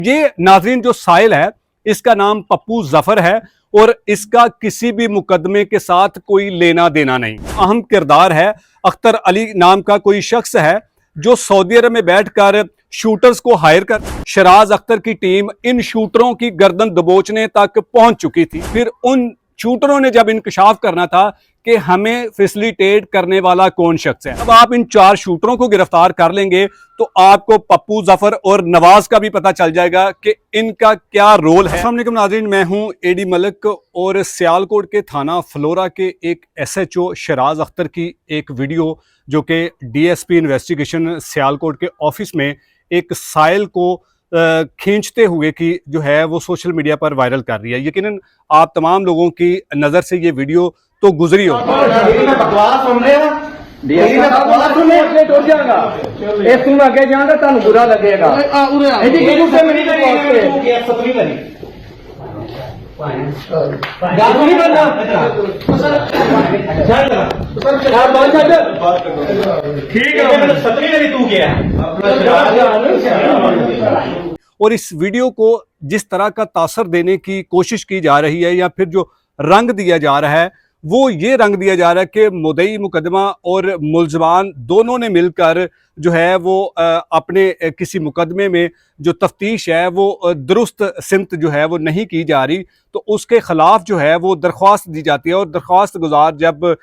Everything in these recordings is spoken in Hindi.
ये नाज़रीन जो साहिल है इसका नाम पप्पू जफर है और इसका किसी भी मुकदमे के साथ कोई लेना देना नहीं। अहम किरदार है। अख्तर अली नाम का कोई शख्स है जो सऊदी अरब में बैठकर शूटर्स को हायर कर शराज अख्तर की टीम इन शूटरों की गर्दन दबोचने तक पहुंच चुकी थी। फिर उन शूटरों ने जब इंकशाफ करना था कि हमें फैसिलिटेट करने वाला कौन शख्स है, अब आप इन 4 शूटरों को गिरफ्तार कर लेंगे तो आपको पप्पू जफर और नवाज का भी पता चल जाएगा कि इनका क्या रोल है। अस्सलाम वालेकुम नाज़रीन, मैं हूं एडी मलिक और सियालकोट के थाना फ्लोरा के एक SHO शराज अख्तर की एक वीडियो जो कि DSP इन्वेस्टिगेशन सियालकोट के ऑफिस में एक साहिल को खींचते हुए की जो है वो सोशल मीडिया पर वायरल कर रही है। यकीनन आप तमाम लोगों की नज़र से ये वीडियो तो गुजरी हो। बुरा लगेगा। और इस वीडियो को जिस तरह का तासर देने की कोशिश की जा रही है या फिर जो रंग दिया जा रहा है वो ये रंग दिया जा रहा है कि मुद्दई मुकदमा और मुल्ज़मान दोनों ने मिलकर जो है वो अपने किसी मुकदमे में जो तफ्तीश है वो दुरुस्त सिमत जो है वो नहीं की जा रही, तो उसके खिलाफ जो है वो दरख्वास्त दी जाती है। और दरख्वास्त गुजार जब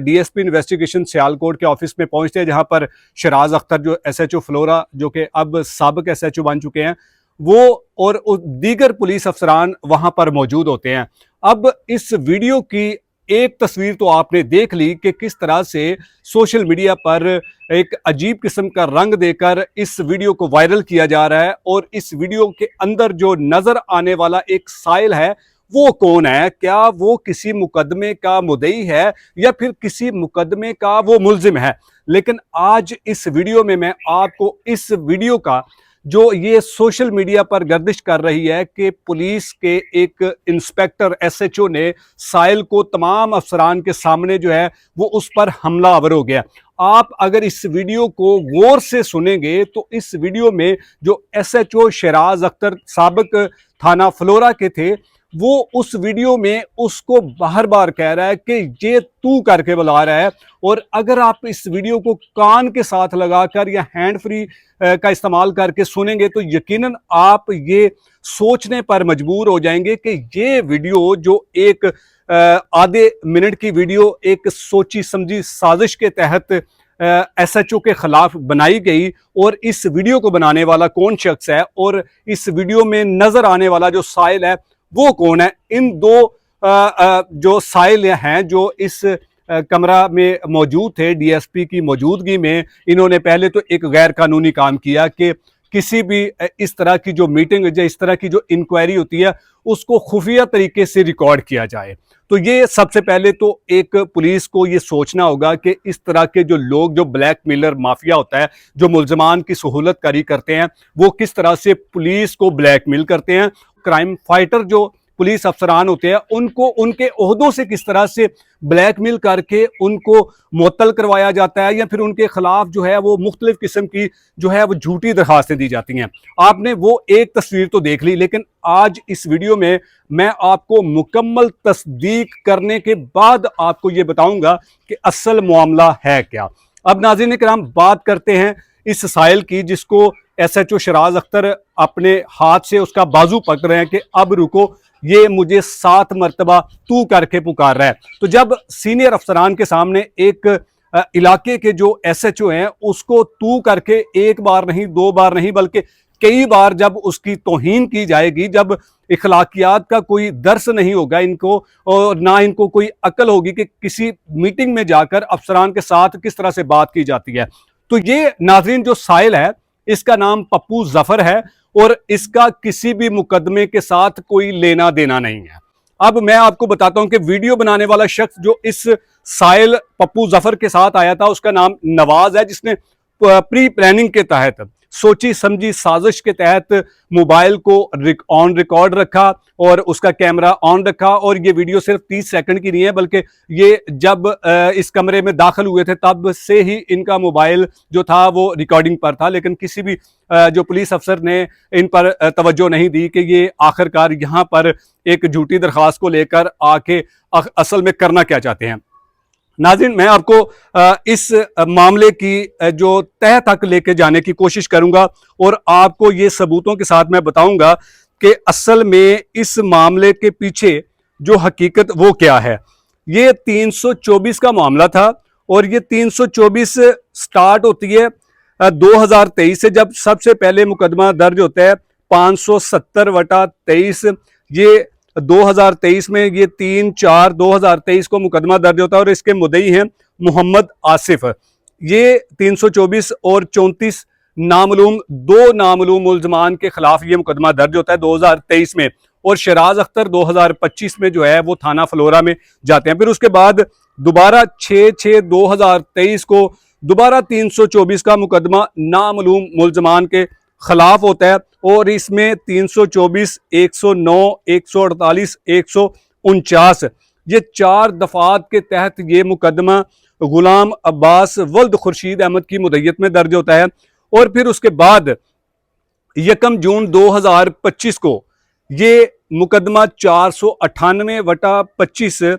DSP इन्वेस्टिगेशन सियालकोट के ऑफिस में पहुंचते हैं जहां पर शराज अख्तर जो SHO फ्लोरा जो कि अब साबिक SHO बन चुके हैं वो और दीगर पुलिस अफसरान वहां पर मौजूद होते हैं। अब इस वीडियो की एक तस्वीर तो आपने देख ली कि किस तरह से सोशल मीडिया पर एक अजीब किस्म का रंग देकर इस वीडियो को वायरल किया जा रहा है। और इस वीडियो के अंदर जो नजर आने वाला एक साहिल है वो कौन है, क्या वो किसी मुकदमे का मुद्दई है या फिर किसी मुकदमे का वो मुल्जिम है। लेकिन आज इस वीडियो में मैं आपको इस वीडियो का जो ये सोशल मीडिया पर गर्दिश कर रही है कि पुलिस के एक इंस्पेक्टर SHO ने साहिल को तमाम अफसरान के सामने जो है वो उस पर हमलावर हो गया। आप अगर इस वीडियो को गौर से सुनेंगे तो इस वीडियो में जो SHO शराज अख्तर साबिक थाना फ्लोरा के थे वो उस वीडियो में उसको बार बार कह रहा है कि ये तू करके बुला रहा है। और अगर आप इस वीडियो को कान के साथ लगाकर या हैंड फ्री का इस्तेमाल करके सुनेंगे तो यकीनन आप ये सोचने पर मजबूर हो जाएंगे कि ये वीडियो जो एक आधे मिनट की वीडियो एक सोची समझी साजिश के तहत SHO के खिलाफ बनाई गई और इस वीडियो को बनाने वाला कौन शख्स है और इस वीडियो में नजर आने वाला जो साहिल है वो कौन है। इन दो जो साहिल हैं जो इस कमरा में मौजूद थे DSP की मौजूदगी में, इन्होंने पहले तो एक गैर कानूनी काम किया कि किसी भी इस तरह की जो मीटिंग या इस तरह की जो इंक्वायरी होती है उसको खुफिया तरीके से रिकॉर्ड किया जाए। तो ये सबसे पहले तो एक पुलिस को ये सोचना होगा कि इस तरह के जो लोग जो ब्लैकमेलर माफिया होता है जो मुल्ज़मान की सहूलत कारी करते हैं वो किस तरह से पुलिस को ब्लैकमेल करते हैं। क्राइम फाइटर जो पुलिस अफसरान होते हैं उनको उनके ओहदों से किस तरह से ब्लैकमेल करके उनको मुअत्तल करवाया जाता है या फिर उनके खिलाफ जो है वो मुख्तलिफ किस्म की जो है वो झूठी दरखास्तें दी जाती हैं। आपने वो एक तस्वीर तो देख ली, लेकिन आज इस वीडियो में मैं आपको मुकम्मल तस्दीक करने के बाद आपको ये बताऊंगा कि असल मामला है क्या। अब नाज़रीन किराम बात करते हैं इस साहिल की जिसको SHO शराज अख्तर अपने हाथ से उसका बाजू पकड़ रहे हैं कि अब रुको, ये मुझे 7 मरतबा तू करके पुकार रहा है। तो जब सीनियर अफसरान के सामने एक इलाके के जो SHO हैं उसको तू करके एक बार नहीं 2 बार नहीं बल्कि कई बार जब उसकी तौहीन की जाएगी, जब इखलाकियात का कोई दर्स नहीं होगा इनको और ना इनको कोई अकल होगी कि किसी मीटिंग में जाकर अफसरान के साथ किस तरह से बात की जाती है। तो ये नाज़रीन जो साहिल है इसका नाम पप्पू जफर है और इसका किसी भी मुकदमे के साथ कोई लेना देना नहीं है। अब मैं आपको बताता हूं कि वीडियो बनाने वाला शख्स जो इस साहिल पप्पू जफर के साथ आया था उसका नाम नवाज है, जिसने प्री प्लानिंग के तहत सोची समझी साजिश के तहत मोबाइल को ऑन रिकॉर्ड रखा और उसका कैमरा ऑन रखा। और ये वीडियो सिर्फ 30 सेकंड की नहीं है, बल्कि ये जब इस कमरे में दाखिल हुए थे तब से ही इनका मोबाइल जो था वो रिकॉर्डिंग पर था, लेकिन किसी भी जो पुलिस अफसर ने इन पर तवज्जो नहीं दी कि ये आखिरकार यहाँ पर एक झूठी दरख्वास्त को लेकर आके असल में करना क्या चाहते हैं। नाज़रीन, मैं आपको इस मामले की जो तह तक लेके जाने की कोशिश करूंगा और आपको ये सबूतों के साथ मैं बताऊंगा कि असल में इस मामले के पीछे जो हकीकत वो क्या है। ये 324 का मामला था और ये 324 स्टार्ट होती है 2023 से, जब सबसे पहले मुकदमा दर्ज होता है 570/23। ये 2023 में ये 3/4/2023 को मुकदमा दर्ज होता है और इसके मुद्दई हैं मोहम्मद आसिफ। ये 324 और 34 दो नामलूम मुल्जमान के खिलाफ ये मुकदमा दर्ज होता है 2023 में, और शराज अख्तर 2025 में जो है वो थाना फ्लोरा में जाते हैं। फिर उसके बाद दोबारा 6/6/2023 को दोबारा 324 का मुकदमा नामलूम मुल्जमान के खिलाफ होता है और इसमें 324, 109, 148, 149 ये 4 दफात के तहत ये मुकदमा गुलाम अब्बास वल्द खुर्शीद अहमद की मुद्दत में दर्ज होता है। और फिर उसके बाद 1 जून 2025 को ये मुकदमा 498/25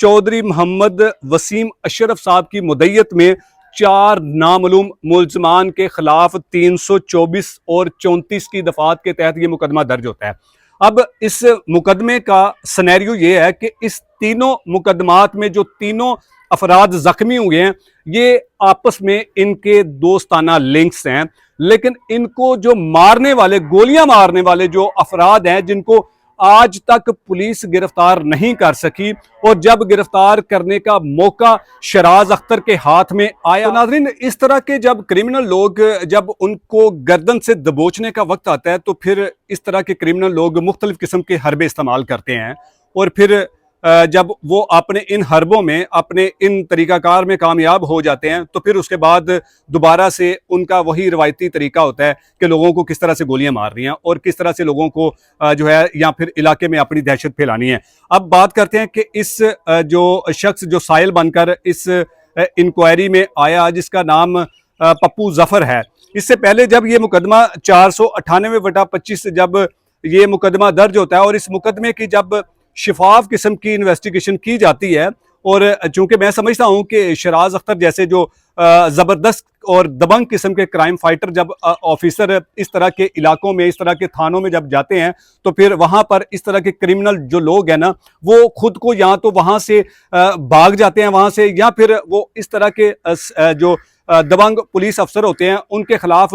चौधरी मोहम्मद वसीम अशरफ साहब की मुद्दत में 4 नामलूम मुल्जमान के खिलाफ 324 और 34 की दफात के तहत ये मुकदमा दर्ज होता है। अब इस मुकदमे का सिनेरियो ये है कि इस तीनों मुकदमात में जो तीनों अफराद जख्मी हुए हैं ये आपस में इनके दोस्ताना लिंक्स हैं, लेकिन इनको जो मारने वाले, गोलियां मारने वाले जो अफराद हैं जिनको आज तक पुलिस गिरफ्तार नहीं कर सकी, और जब गिरफ्तार करने का मौका शराज अख्तर के हाथ में आया। तो नाज़रीन, इस तरह के जब क्रिमिनल लोग, जब उनको गर्दन से दबोचने का वक्त आता है तो फिर इस तरह के क्रिमिनल लोग मुख्तलिफ किस्म के हरबे इस्तेमाल करते हैं और फिर जब वो अपने इन हरबों में, अपने इन तरीकाकार में कामयाब हो जाते हैं तो फिर उसके बाद दोबारा से उनका वही रवायती तरीका होता है कि लोगों को किस तरह से गोलियां मारनी है और किस तरह से लोगों को जो है या फिर इलाके में अपनी दहशत फैलानी है। अब बात करते हैं कि इस जो शख्स जो साइल बनकर इस इंक्वायरी में आया, जिसका नाम पप्पू जफर है, इससे पहले जब ये मुकदमा 498/25 जब ये मुकदमा दर्ज होता है और इस मुकदमे की जब शिफाफ किस्म की इन्वेस्टिगेशन की जाती है, और चूंकि मैं समझता हूं कि शराज अख्तर जैसे जो ज़बरदस्त और दबंग किस्म के क्राइम फाइटर जब ऑफिसर इस तरह के इलाकों में, इस तरह के थानों में जब जाते हैं तो फिर वहां पर इस तरह के क्रिमिनल जो लोग हैं ना, वो खुद को या तो वहां से भाग जाते हैं वहां से, या फिर वो इस तरह के जो दबंग पुलिस अफसर होते हैं उनके खिलाफ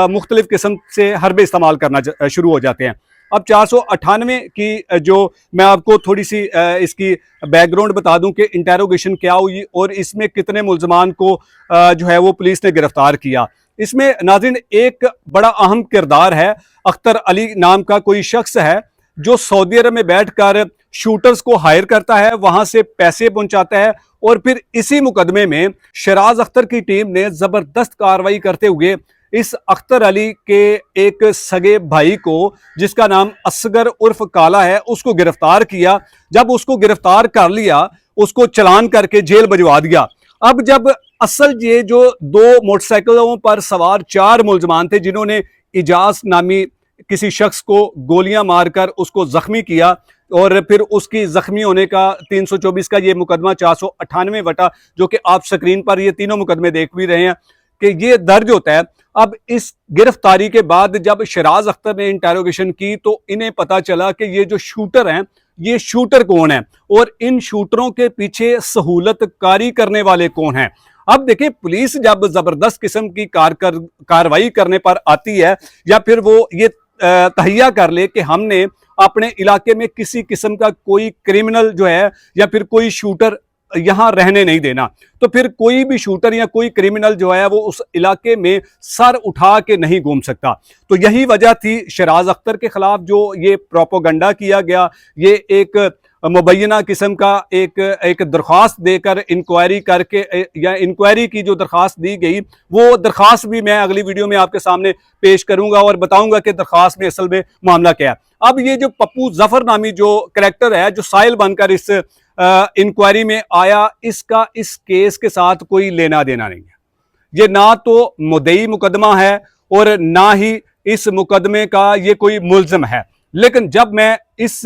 मुख्तलिफ किस्म से हरबे इस्तेमाल करना शुरू हो जाते हैं। अब 498 की जो मैं आपको थोड़ी सी इसकी बैकग्राउंड बता दूं कि इंटेरोगेशन क्या हुई और इसमें कितने मुल्जमान को जो है वो पुलिस ने गिरफ्तार किया। इसमें नाज़रीन एक बड़ा अहम किरदार है। अख्तर अली नाम का कोई शख्स है जो सऊदी अरब में बैठकर शूटर्स को हायर करता है, वहां से पैसे पहुंचाता है, और फिर इसी मुकदमे में शराज अख्तर की टीम ने जबरदस्त कार्रवाई करते हुए इस अख्तर अली के एक सगे भाई को, जिसका नाम असगर उर्फ काला है, उसको गिरफ्तार किया। जब उसको गिरफ्तार कर लिया, उसको चलान करके जेल भिजवा दिया। अब जब असल ये जो 2 मोटरसाइकिलों पर सवार 4 मुल्जमान थे जिन्होंने इजाज नामी किसी शख्स को गोलियां मारकर उसको जख्मी किया, और फिर उसकी जख्मी होने का 324 का ये मुकदमा 498 वटा, जो कि आप स्क्रीन पर ये तीनों मुकदमे देख भी रहे हैं कि ये दर्ज होता है। अब इस गिरफ्तारी के बाद जब शराज अख्तर ने इंटेरोगेशन की तो इन्हें पता चला कि ये जो शूटर हैं, ये शूटर कौन है और इन शूटरों के पीछे सहूलतकारी करने वाले कौन हैं। अब देखिए, पुलिस जब जबरदस्त किस्म की कार्रवाई करने पर आती है, या फिर वो ये तहिया कर ले कि हमने अपने इलाके में किसी किस्म का कोई क्रिमिनल जो है या फिर कोई शूटर यहां रहने नहीं देना, तो फिर कोई भी शूटर या कोई क्रिमिनल जो है वो उस इलाके में सर उठा के नहीं घूम सकता। तो यही वजह थी शराज अख्तर के खिलाफ जो ये प्रोपोगंडा किया गया, ये एक मुबैना किस्म का एक दरख्वास्त देकर इंक्वायरी करके या इंक्वायरी की जो दरख्वास्त दी गई, वो दरख्वास्त भी मैं अगली वीडियो में आपके सामने पेश करूंगा और बताऊंगा कि दरख्वास्त में असल में मामला क्या है। अब ये जो पप्पू जफर नामी जो करेक्टर है, जो साहिल बनकर इस इंक्वायरी में आया, इसका इस केस के साथ कोई लेना देना नहीं है। ये ना तो मुद्दई मुकदमा है और ना ही इस मुकदमे का ये कोई मुल्ज़िम है। लेकिन जब मैं इस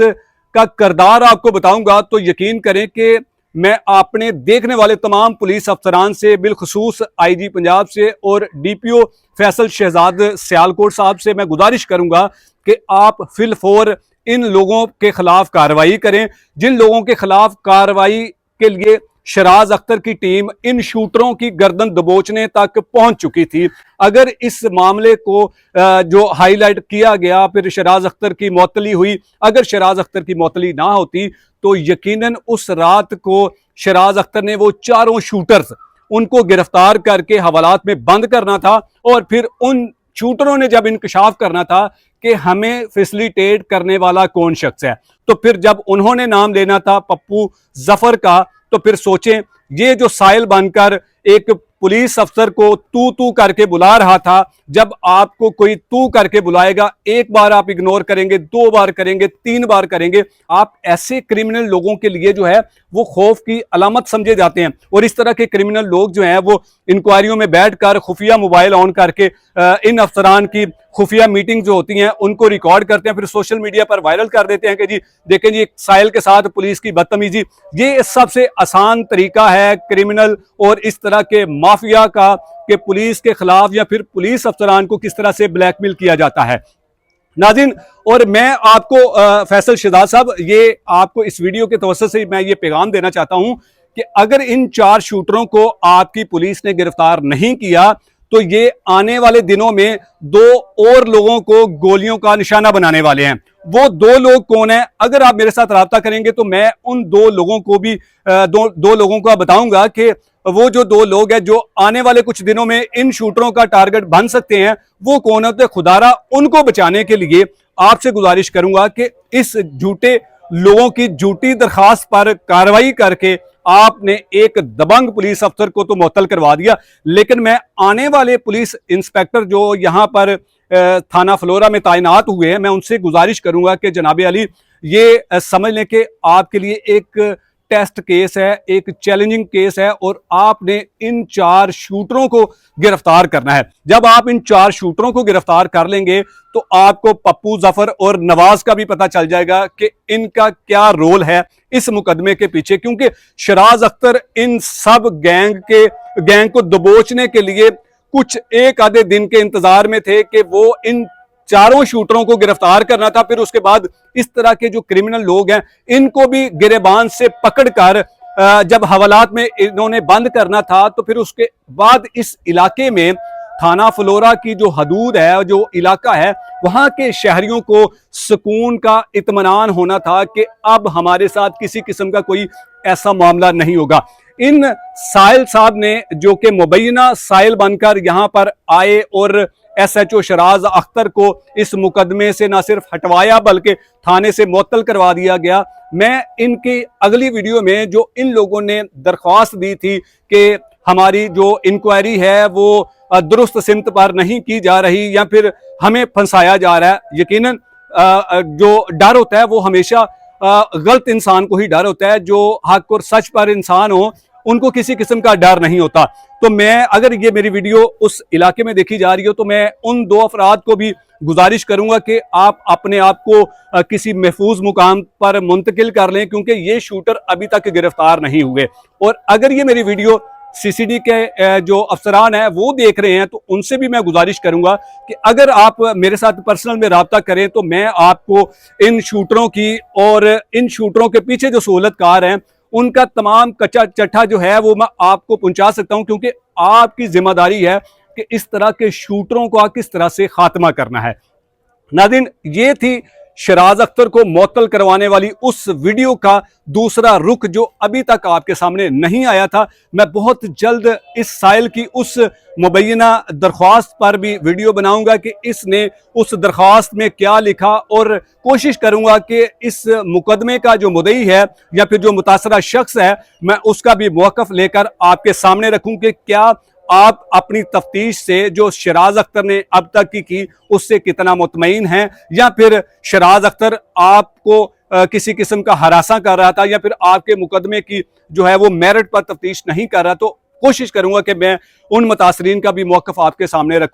का किरदार आपको बताऊंगा तो यकीन करें कि मैं अपने देखने वाले तमाम पुलिस अफसरान से, बिलखुसूस आईजी पंजाब से और डीपीओ फैसल शहजाद सियालकोट साहब से मैं गुजारिश करूंगा कि आप फिलफौर इन लोगों के खिलाफ कार्रवाई करें, जिन लोगों के खिलाफ कार्रवाई के लिए शराज अख्तर की टीम इन शूटरों की गर्दन दबोचने तक पहुंच चुकी थी। अगर इस मामले को जो हाईलाइट किया गया, फिर शराज अख्तर की मौतली हुई, अगर शराज अख्तर की मौतली ना होती तो यकीनन उस रात को शराज अख्तर ने वो चारों शूटर्स उनको गिरफ्तार करके हवालात में बंद करना था और फिर उन शूटरों ने जब इंकशाफ करना था कि हमें फैसिलिटेट करने वाला कौन शख्स है, तो फिर जब उन्होंने नाम लेना था पप्पू जफर का, तो फिर सोचें ये जो साहिल बनकर एक पुलिस अफसर को तू करके बुला रहा था, जब आपको कोई तू करके बुलाएगा, एक बार आप इग्नोर करेंगे, 2 बार करेंगे, 3 बार करेंगे, आप ऐसे क्रिमिनल लोगों के लिए जो है वो खौफ की अलामत समझे जाते हैं। और इस तरह के क्रिमिनल लोग जो हैं वो इंक्वायरियों में बैठकर खुफिया मोबाइल ऑन करके इन अफसरान की खुफिया मीटिंग जो होती हैं उनको रिकॉर्ड करते हैं, फिर सोशल मीडिया पर वायरल कर देते हैं कि जी देखें जी साहिल के साथ पुलिस की बदतमीजी। ये सबसे आसान तरीका है क्रिमिनल और इस तरह के माफिया का कि पुलिस के खिलाफ या फिर पुलिस अफसरान को किस तरह से ब्लैकमेल किया जाता है। नाज़रीन, और मैं आपको फैसल शहजाद साहब, ये आपको इस वीडियो के तवज्जुह से मैं ये पैगाम देना चाहता हूं कि अगर इन 4 शूटरों को आपकी पुलिस ने गिरफ्तार नहीं किया तो ये आने वाले दिनों में 2 और लोगों को गोलियों का निशाना बनाने वाले हैं। वो 2 लोग कौन है? अगर आप मेरे साथ राब्ता करेंगे तो मैं उन 2 लोगों को भी दो लोगों को बताऊंगा कि वो जो 2 लोग हैं जो आने वाले कुछ दिनों में इन शूटरों का टारगेट बन सकते हैं, वो कौन होते हैं। खुदारा उनको बचाने के लिए आपसे गुजारिश करूंगा कि इस झूठे लोगों की झूठी दरखास्त पर कार्रवाई करके आपने एक दबंग पुलिस अफसर को तो मुअत्तल करवा दिया, लेकिन मैं आने वाले पुलिस इंस्पेक्टर जो यहां पर थाना फ्लोरा में तैनात हुए हैं, मैं उनसे गुजारिश करूंगा कि जनाब अली ये समझ लें कि आपके लिए एक टेस्ट केस है, एक चैलेंजिंग केस है और आपने इन 4 शूटरों को गिरफ्तार करना है। जब आप इन 4 शूटरों को गिरफ्तार कर लेंगे तो आपको पप्पू जफर और नवाज का भी पता चल जाएगा कि इनका क्या रोल है इस मुकदमे के पीछे, क्योंकि शराज अख्तर इन सब गैंग को दबोचने के लिए कुछ एक आधे दिन के इंतजार में थे कि वो इन 4 शूटरों को गिरफ्तार करना था। फिर उसके बाद इस तरह के जो क्रिमिनल लोग हैं इनको भी गिरेबान से पकड़कर जब हवालात में इन्होंने बंद करना था, तो फिर उसके बाद इस इलाके में थाना फ्लोरा की जो हदूद है, जो इलाका है, वहां के शहरियों को सुकून का इत्मीनान होना था कि अब हमारे साथ किसी किस्म का कोई ऐसा मामला नहीं होगा। इन साहिल साहब ने, जो कि मुबैना साहिल बनकर यहां पर आए और SHO शराज अख्तर को इस मुकदमे से न सिर्फ हटवाया बल्कि थाने से मुअत्तल करवा दिया गया। मैं इनकी अगली वीडियो में जो इन लोगों ने दरख्वास्त दी थी कि हमारी जो इंक्वायरी है वो दुरुस्त सिमत पर नहीं की जा रही या फिर हमें फंसाया जा रहा है, यकीनन जो डर होता है वो हमेशा गलत इंसान को ही डर होता है। जो हक और सच पर इंसान हो उनको किसी किस्म का डर नहीं होता। तो मैं, अगर ये मेरी वीडियो उस इलाके में देखी जा रही हो, तो मैं उन 2 अफराद को भी गुजारिश करूंगा कि आप अपने आप को किसी महफूज मुकाम पर मुंतकिल कर लें, क्योंकि ये शूटर अभी तक गिरफ्तार नहीं हुए। और अगर ये मेरी वीडियो CCD के जो अफसरान हैं वो देख रहे हैं तो उनसे भी मैं गुजारिश करूंगा कि अगर आप मेरे साथ पर्सनल में राब्ता करें तो मैं आपको इन शूटरों की और इन शूटरों के पीछे जो सहूलतकार हैं उनका तमाम कच्चा चट्ठा जो है वो मैं आपको पहुंचा सकता हूं, क्योंकि आपकी जिम्मेदारी है कि इस तरह के शूटरों को किस तरह से खात्मा करना है। नाज़रीन, ये थी शराज अख्तर को मुअत्तल करवाने वाली उस वीडियो का दूसरा रुख जो अभी तक आपके सामने नहीं आया था। मैं बहुत जल्द इस साइल की उस मुबैना दरख्वास्त पर भी वीडियो बनाऊंगा कि इसने उस दरख्वास्त में क्या लिखा, और कोशिश करूंगा कि इस मुकदमे का जो मुद्दई है या फिर जो मुतासरा शख्स है, मैं उसका भी मौक़िफ़ लेकर आपके सामने रखूं कि क्या आप अपनी तफ्तीश से जो शराज अख्तर ने अब तक की उससे कितना मुतमईन हैं, या फिर शराज अख्तर आपको किसी किस्म का हरासा कर रहा था, या फिर आपके मुकदमे की जो है वो मेरिट पर तफ्तीश नहीं कर रहा। तो कोशिश करूंगा कि मैं उन मुतासरीन का भी मौक़िफ़ आपके सामने रखूं।